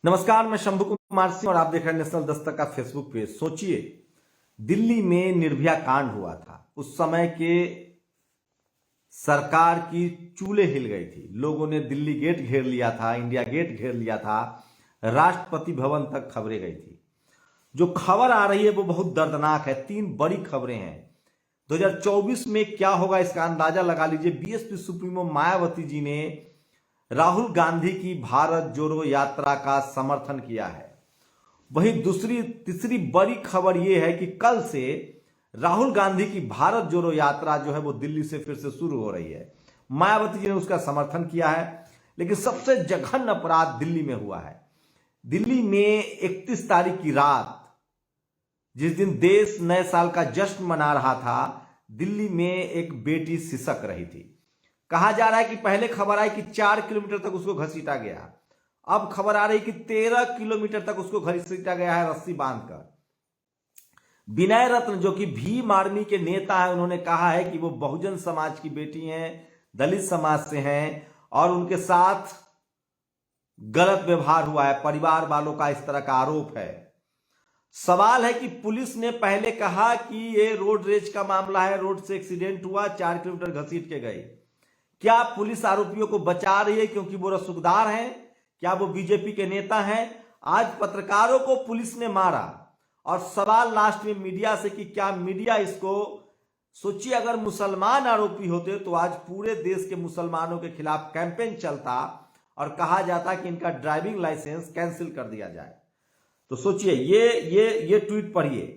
नमस्कार, मैं शंभू कुमार सिंह और आप देख रहे हैं नेशनल दस्तक का फेसबुक पेज। सोचिए, दिल्ली में निर्भया कांड हुआ था। उस समय के सरकार की चूल्हे हिल गई थी। लोगों ने दिल्ली गेट घेर लिया था, इंडिया गेट घेर लिया था, राष्ट्रपति भवन तक खबरें गई थी। जो खबर आ रही है वो बहुत दर्दनाक है। 3 बड़ी खबरें हैं। 2024 में क्या होगा इसका अंदाजा लगा लीजिए। बीएसपी सुप्रीमो मायावती जी ने राहुल गांधी की भारत जोड़ो यात्रा का समर्थन किया है। वहीं तीसरी बड़ी खबर यह है कि कल से राहुल गांधी की भारत जोड़ो यात्रा जो है वो दिल्ली से फिर से शुरू हो रही है। मायावती जी ने उसका समर्थन किया है। लेकिन सबसे जघन्य अपराध दिल्ली में हुआ है। दिल्ली में 31 तारीख की रात, जिस दिन देश नए साल का जश्न मना रहा था, दिल्ली में एक बेटी सिसक रही थी। कहा जा रहा है कि पहले खबर आई कि 4 किलोमीटर तक उसको घसीटा गया। अब खबर आ रही कि 13 किलोमीटर तक उसको घसीटा गया है रस्सी बांधकर। विनय रत्न जो कि भीम आर्मी के नेता है, उन्होंने कहा है कि वो बहुजन समाज की बेटी हैं, दलित समाज से हैं और उनके साथ गलत व्यवहार हुआ है। परिवार वालों का इस तरह का आरोप है। सवाल है कि पुलिस ने पहले कहा कि ये रोड रेज का मामला है, रोड से एक्सीडेंट हुआ, 4 किलोमीटर घसीट के गए। क्या पुलिस आरोपियों को बचा रही है क्योंकि वो रसूखदार हैं? क्या वो बीजेपी के नेता हैं? आज पत्रकारों को पुलिस ने मारा और सवाल लास्ट में मीडिया से कि क्या मीडिया इसको, सोचिए अगर मुसलमान आरोपी होते तो आज पूरे देश के मुसलमानों के खिलाफ कैंपेन चलता और कहा जाता कि इनका ड्राइविंग लाइसेंस कैंसिल कर दिया जाए। तो सोचिए, ये ट्वीट पढ़िए।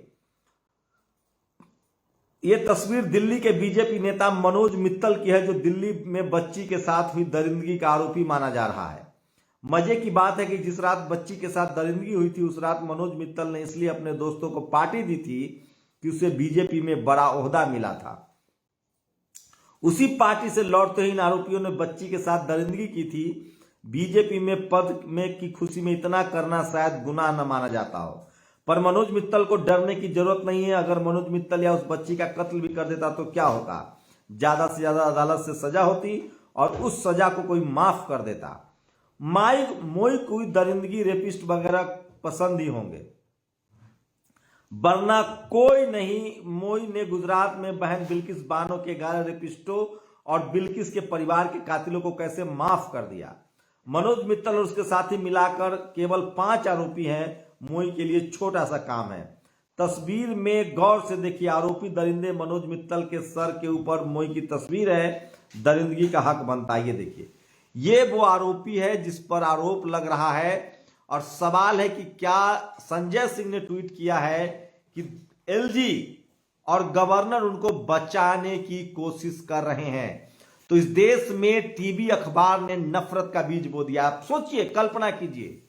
ये तस्वीर दिल्ली के बीजेपी नेता मनोज मित्तल की है, जो दिल्ली में बच्ची के साथ हुई दरिंदगी का आरोपी माना जा रहा है। मजे की बात है कि जिस रात बच्ची के साथ दरिंदगी हुई थी, उस रात मनोज मित्तल ने इसलिए अपने दोस्तों को पार्टी दी थी कि उसे बीजेपी में बड़ा ओहदा मिला था। उसी पार्टी से लौटते ही इन आरोपियों ने बच्ची के साथ दरिंदगी की थी। बीजेपी में पद में की खुशी में इतना करना शायद गुनाह न माना जाता हो, पर मनोज मित्तल को डरने की जरूरत नहीं है। अगर मनोज मित्तल या उस बच्ची का कत्ल भी कर देता तो क्या होगा? ज्यादा से ज्यादा अदालत से सजा होती और उस सजा को कोई माफ कर देता। मोई कोई दरिंदगी रेपिस्ट वगैरह पसंद ही होंगे, वरना कोई नहीं। मोई ने गुजरात में बहन बिल्किस बानो के 11 रेपिस्टों और बिल्किस के परिवार के कातिलों को कैसे माफ कर दिया। मनोज मित्तल और उसके साथी मिलाकर केवल 5 आरोपी हैं। मोई के लिए छोटा सा काम है। तस्वीर में गौर से देखिए, आरोपी दरिंदे मनोज मित्तल के सर के ऊपर मोई की तस्वीर है। दरिंदगी का हक बनता है। ये देखिए, ये वो आरोपी है जिस पर आरोप लग रहा है। और सवाल है कि क्या संजय सिंह ने ट्वीट किया है कि एलजी और गवर्नर उनको बचाने की कोशिश कर रहे हैं। तो इस देश में टीवी अखबार ने नफरत का बीज बो दिया। आप सोचिए, कल्पना कीजिए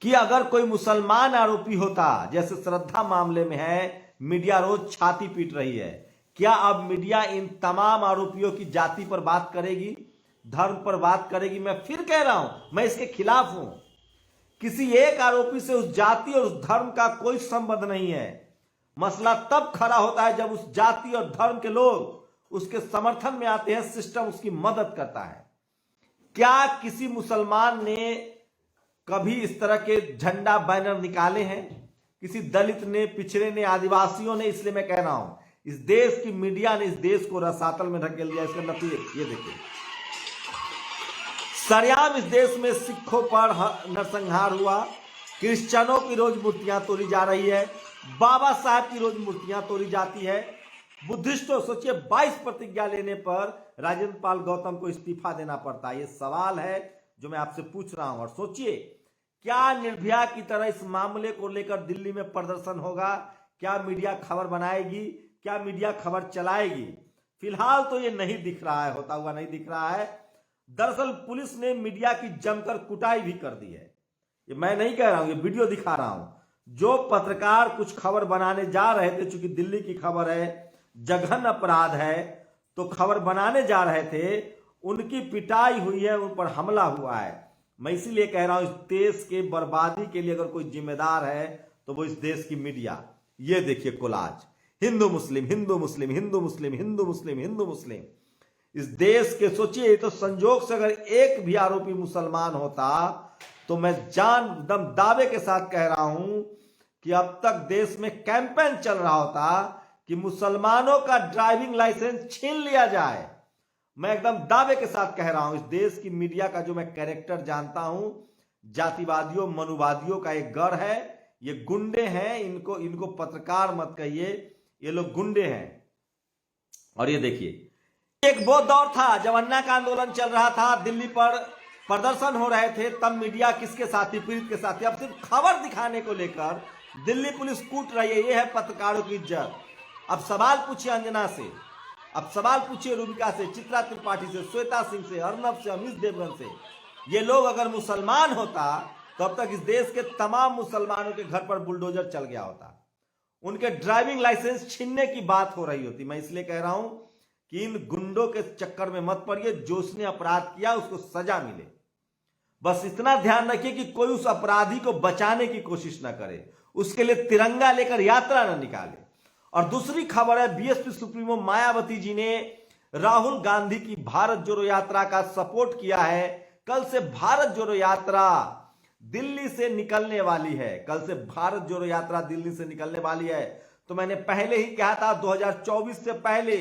कि अगर कोई मुसलमान आरोपी होता, जैसे श्रद्धा मामले में है, मीडिया रोज छाती पीट रही है, क्या अब मीडिया इन तमाम आरोपियों की जाति पर बात करेगी, धर्म पर बात करेगी? मैं फिर कह रहा हूं, मैं इसके खिलाफ हूं। किसी एक आरोपी से उस जाति और उस धर्म का कोई संबंध नहीं है। मसला तब खड़ा होता है जब उस जाति और धर्म के लोग उसके समर्थन में आते हैं, सिस्टम उसकी मदद करता है। क्या किसी मुसलमान ने कभी इस तरह के झंडा बैनर निकाले हैं? किसी दलित ने, पिछड़े ने, आदिवासियों ने? इसलिए मैं कह रहा हूं, इस देश की मीडिया ने इस देश को रसातल में ढकेल दिया। इसका नतीजे ये देखिए, सरेआम इस देश में सिखों पर नरसंहार हुआ, क्रिश्चियनों की रोज मूर्तियां तोड़ी जा रही है, बाबा साहब की रोज मूर्तियां तोड़ी जाती है। बुद्धिस्टों, सोचिए 22 प्रतिज्ञा लेने पर राजेंद्र पाल गौतम को इस्तीफा देना पड़ता है। ये सवाल है जो मैं आपसे पूछ रहा हूं। और सोचिए, क्या निर्भया की तरह इस मामले को लेकर दिल्ली में प्रदर्शन होगा? क्या मीडिया खबर बनाएगी? क्या मीडिया खबर चलाएगी? फिलहाल तो ये नहीं दिख रहा है, होता हुआ नहीं दिख रहा है। दरअसल पुलिस ने मीडिया की जमकर कुटाई भी कर दी है। ये मैं नहीं कह रहा हूं, ये वीडियो दिखा रहा हूं। जो पत्रकार कुछ खबर बनाने जा रहे थे, चूंकि दिल्ली की खबर है, जघन्य अपराध है, तो खबर बनाने जा रहे थे, उनकी पिटाई हुई है, उन पर हमला हुआ है। मैं इसीलिए कह रहा हूं, इस देश के बर्बादी के लिए अगर कोई जिम्मेदार है तो वो इस देश की मीडिया। ये देखिए कोलाज, हिंदू मुस्लिम, हिंदू मुस्लिम, हिंदू मुस्लिम, हिंदू मुस्लिम, हिंदू मुस्लिम। इस देश के सोचिए, तो संजोग से अगर एक भी आरोपी मुसलमान होता तो मैं दम दावे के साथ कह रहा हूं कि अब तक देश में कैंपेन चल रहा होता कि मुसलमानों का ड्राइविंग लाइसेंस छीन लिया जाए। मैं एकदम दावे के साथ कह रहा हूं, इस देश की मीडिया का जो मैं कैरेक्टर जानता हूं, जातिवादियों मनुवादियों का एक गढ़ है, ये गुंडे हैं, इनको पत्रकार मत कहिए, ये लोग गुंडे हैं। और ये देखिए, एक वो दौर था जब अन्ना का आंदोलन चल रहा था, दिल्ली पर प्रदर्शन हो रहे थे, तब मीडिया किसके साथी, पीड़ित के साथी। अब सिर्फ खबर दिखाने को लेकर दिल्ली पुलिस कूट रही है, ये है पत्रकारों की इज्जत। अब सवाल पूछिए अंजना से, अब सवाल पूछिए रूबिका से, चित्रा त्रिपाठी से, श्वेता सिंह से, अर्नब से, अमित देवगन से। ये लोग अगर मुसलमान होता तो अब तक इस देश के तमाम मुसलमानों के घर पर बुलडोजर चल गया होता, उनके ड्राइविंग लाइसेंस छीनने की बात हो रही होती। मैं इसलिए कह रहा हूं कि इन गुंडों के चक्कर में मत पड़िए, जो उसने अपराध किया उसको सजा मिले। बस इतना ध्यान रखिए कि कोई उस अपराधी को बचाने की कोशिश ना करे, उसके लिए तिरंगा लेकर यात्रा ना निकाले। और दूसरी खबर है, बीएसपी सुप्रीमो मायावती जी ने राहुल गांधी की भारत जोड़ो यात्रा का सपोर्ट किया है। कल से भारत जोड़ो यात्रा दिल्ली से निकलने वाली है, कल से भारत जोड़ो यात्रा दिल्ली से निकलने वाली है। तो मैंने पहले ही कहा था 2024 से पहले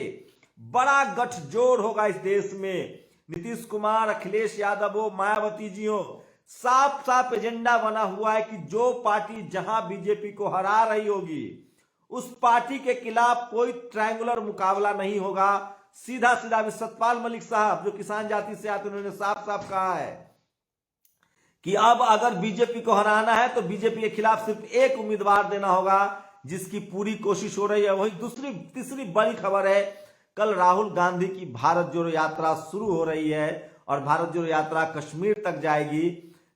बड़ा गठजोड़ होगा इस देश में। नीतीश कुमार, अखिलेश यादव, मायावती जी हो, साफ साफ एजेंडा बना हुआ है कि जो पार्टी जहां बीजेपी को हरा रही होगी उस पार्टी के खिलाफ कोई ट्रायंगुलर मुकाबला नहीं होगा। सीधा सीधा भी सतपाल मलिक साहब जो किसान जाति से आते, उन्होंने साफ साफ कहा है कि अब अगर बीजेपी को हराना है तो बीजेपी के खिलाफ सिर्फ एक उम्मीदवार देना होगा, जिसकी पूरी कोशिश हो रही है। वही तीसरी बड़ी खबर है, कल राहुल गांधी की भारत जोड़ो यात्रा शुरू हो रही है और भारत जोड़ो यात्रा कश्मीर तक जाएगी।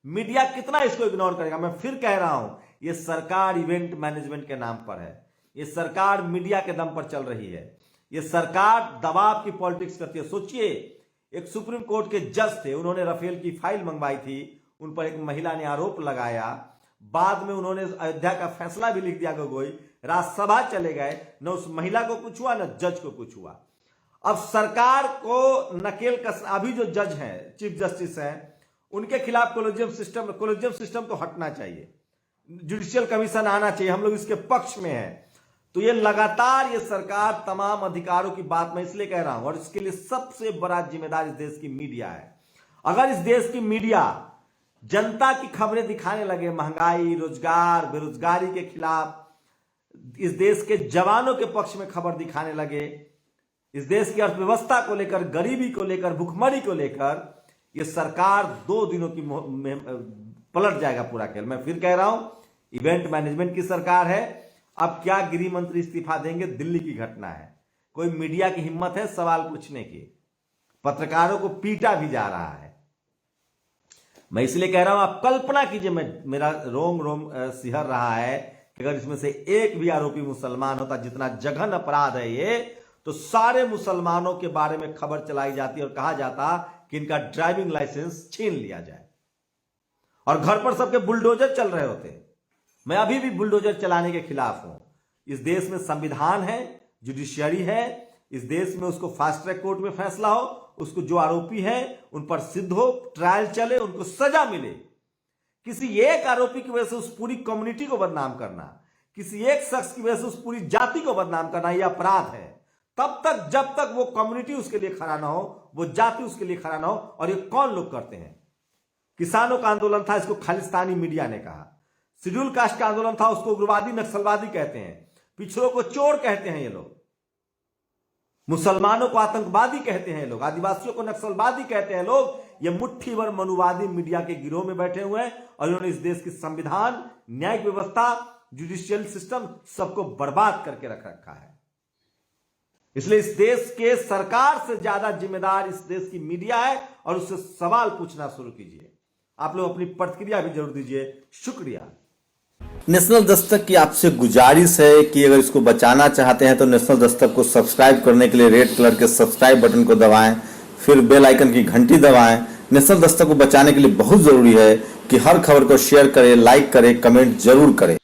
मीडिया कितना इसको इग्नोर करेगा? मैं फिर कह रहा हूं, यह सरकार इवेंट मैनेजमेंट के नाम पर है, यह सरकार मीडिया के दम पर चल रही है, यह सरकार दबाव की पॉलिटिक्स करती है। सोचिए, एक सुप्रीम कोर्ट के जज थे, उन्होंने राफेल की फाइल मंगवाई थी, उन पर एक महिला ने आरोप लगाया, बाद में उन्होंने अयोध्या का फैसला भी लिख दिया गोगोई, राज्यसभा चले गए, न उस महिला को कुछ हुआ न जज को कुछ हुआ। अब सरकार को नकेल कस, अभी जो जज हैं, चीफ जस्टिस हैं, उनके खिलाफ कोलेजियम सिस्टम तो हटना चाहिए, जुडिशियल कमीशन आना चाहिए, हम लोग इसके पक्ष में हैं। तो ये लगातार ये सरकार तमाम अधिकारों की बात मैं इसलिए कह रहा हूं, और इसके लिए सबसे बड़ा जिम्मेदार इस देश की मीडिया है। अगर इस देश की मीडिया जनता की खबरें दिखाने लगे, महंगाई, रोजगार, बेरोजगारी के खिलाफ, इस देश के जवानों के पक्ष में खबर दिखाने लगे, इस देश की अर्थव्यवस्था को लेकर, गरीबी को लेकर, भुखमरी को लेकर, यह सरकार 2 दिनों की पलट जाएगा पूरा खेल। मैं फिर कह रहा हूं, इवेंट मैनेजमेंट की सरकार है। अब क्या गृह मंत्री इस्तीफा देंगे, दिल्ली की घटना है, कोई मीडिया की हिम्मत है सवाल पूछने की? पत्रकारों को पीटा भी जा रहा है। मैं इसलिए कह रहा हूं, आप कल्पना कीजिए, मेरा रोम सिहर रहा है कि अगर इसमें से एक भी आरोपी मुसलमान होता, जितना जघन अपराध है ये, तो सारे मुसलमानों के बारे में खबर चलाई जाती और कहा जाता कि इनका ड्राइविंग लाइसेंस छीन लिया जाए, और घर पर सबके बुलडोजर चल रहे होते। मैं अभी भी बुलडोजर चलाने के खिलाफ हूं। इस देश में संविधान है, जुडिशियरी है, इस देश में उसको फास्ट ट्रैक कोर्ट में फैसला हो, उसको जो आरोपी हैं उन पर सिद्ध हो, ट्रायल चले, उनको सजा मिले। किसी एक आरोपी की वजह से उस पूरी कम्युनिटी को बदनाम करना, किसी एक शख्स की वजह से उस पूरी जाति को बदनाम करना, यह अपराध है। तब तक जब तक वो कम्युनिटी उसके लिए खड़ा ना हो, वो जाति उसके लिए खड़ा ना हो। और ये कौन लोग करते हैं? किसानों का आंदोलन था, इसको खालिस्तानी मीडिया ने कहा। शेड्यूल कास्ट का आंदोलन था, उसको उग्रवादी नक्सलवादी कहते हैं। पिछड़ों को चोर कहते हैं ये लोग, मुसलमानों को आतंकवादी कहते हैं लोग, आदिवासियों को नक्सलवादी कहते हैं लोग। ये मुट्ठी भर मनुवादी मीडिया के गिरोह में बैठे हुए हैं और इन्होंने इस देश की संविधान, न्यायिक व्यवस्था, जुडिशियल सिस्टम सबको बर्बाद करके रख रखा है। इसलिए इस देश के सरकार से ज्यादा जिम्मेदार इस देश की मीडिया है, और उससे सवाल पूछना शुरू कीजिए। आप लोग अपनी प्रतिक्रिया भी जरूर दीजिए। शुक्रिया। नेशनल दस्तक की आपसे गुजारिश है कि अगर इसको बचाना चाहते हैं तो नेशनल दस्तक को सब्सक्राइब करने के लिए रेड कलर के सब्सक्राइब बटन को दबाएं, फिर बेल आइकन की घंटी दबाएं। नेशनल दस्तक को बचाने के लिए बहुत जरूरी है कि हर खबर को शेयर करें, लाइक करें, कमेंट जरूर करें।